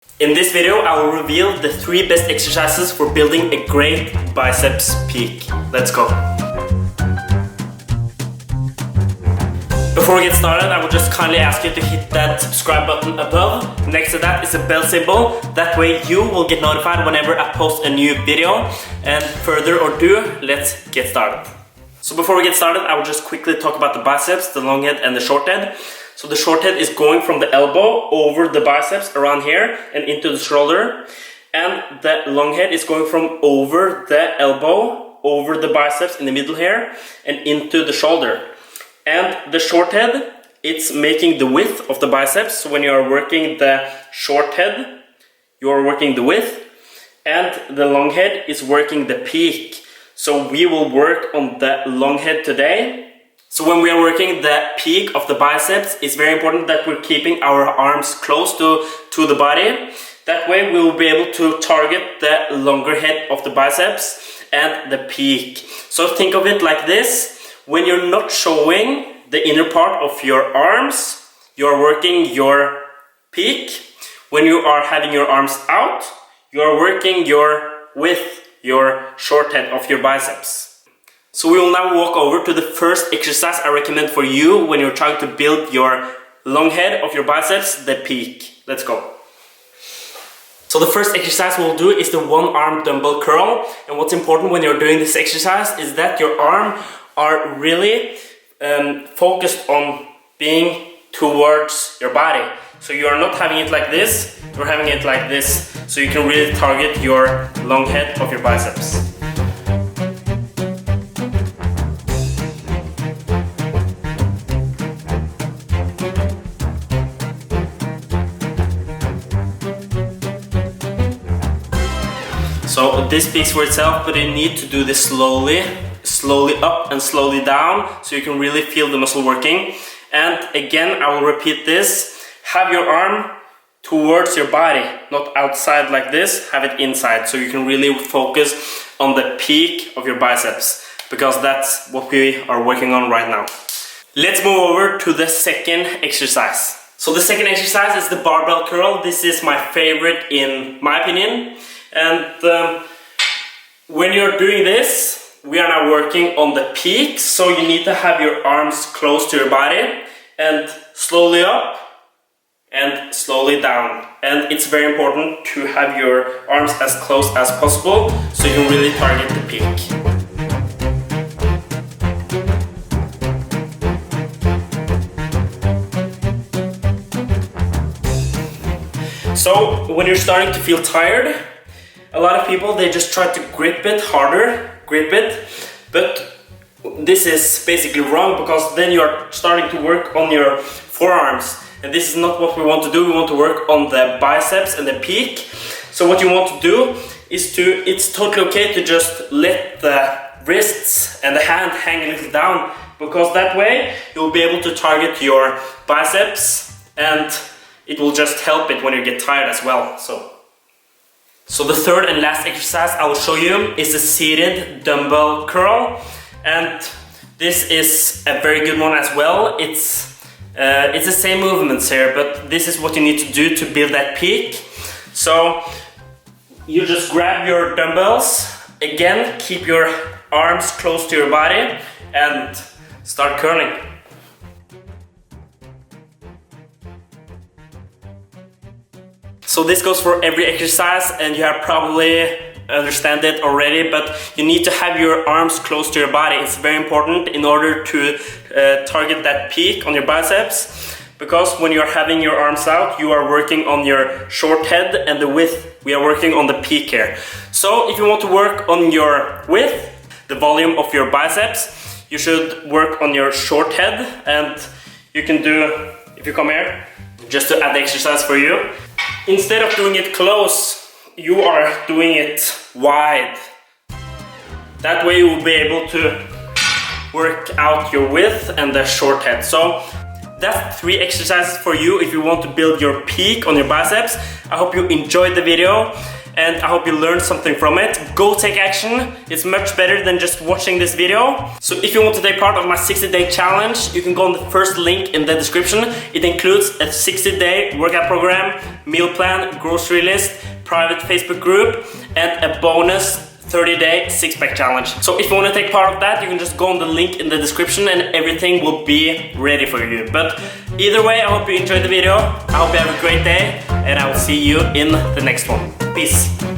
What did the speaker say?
In this video, I will reveal the 3 best exercises for building a great biceps peak. Let's go! Before we get started, I would just kindly ask you to hit that subscribe button above. Next to that is a bell symbol. That way you will get notified whenever I post a new video. And further ado, let's get started. So before we get started, I will just quickly talk about the biceps, the long head and the short head. So the short head is going from the elbow over the biceps around here and into the shoulder. And the long head is going from over the elbow, over the biceps in the middle here and into the shoulder. And the short head, it's making the width of the biceps. So when you are working the short head, you are working the width. And the long head is working the peak. So we will work on the long head today. So when we are working the peak of the biceps, it's very important that we're keeping our arms close to the body. That way we will be able to target the longer head of the biceps and the peak. So think of it like this. When you're not showing the inner part of your arms, you're working your peak. When you are having your arms out, you're working your width, your short head of your biceps. So we will now walk over to the first exercise I recommend for you when you're trying to build your long head of your biceps, the peak. Let's go. So the first exercise we'll do is the one-arm dumbbell curl. And what's important when you're doing this exercise is that your arm are really focused on being towards your body. So you are not having it like this, you're having it like this. So you can really target your long head of your biceps. So this speaks for itself, but you need to do this slowly up and slowly down, so you can really feel the muscle working. And again, I will repeat this. Have your arm towards your body, not outside like this, have it inside, so you can really focus on the peak of your biceps, because that's what we are working on right now. Let's move over to the second exercise. So the second exercise is the barbell curl. This is my favorite in my opinion. And when you're doing this, we are now working on the peak, so you need to have your arms close to your body and slowly up and slowly down. And it's very important to have your arms as close as possible so you can really target the peak. So when you're starting to feel tired, a lot of people, they just try to grip it harder, but this is basically wrong, because then you're starting to work on your forearms, and this is not what we want to do. We want to work on the biceps and the peak. So what you want to do is it's totally okay to just let the wrists and the hand hang a little down, because that way you'll be able to target your biceps, and it will just help it when you get tired as well. So the third and last exercise I will show you is the seated dumbbell curl, and this is a very good one as well. It's the same movements here, but this is what you need to do to build that peak. So you just grab your dumbbells, again keep your arms close to your body and start curling. So this goes for every exercise, and you have probably understand it already, but you need to have your arms close to your body. It's very important in order to target that peak on your biceps, because when you're having your arms out, you are working on your short head and the width. We are working on the peak here. So if you want to work on your width, the volume of your biceps, you should work on your short head, and you can do, if you come here, just to add the exercise for you. Instead of doing it close, you are doing it wide. That way you will be able to work out your width and the short head. So that's 3 exercises for you if you want to build your peak on your biceps. I hope you enjoyed the video, and I hope you learned something from it. Go take action. It's much better than just watching this video. So if you want to take part of my 60-day challenge, you can go on the first link in the description. It includes a 60-day workout program, meal plan, grocery list, private Facebook group, and a bonus 30-day six-pack challenge. So if you want to take part of that, you can just go on the link in the description and everything will be ready for you. But either way, I hope you enjoyed the video. I hope you have a great day and I will see you in the next one. Peace.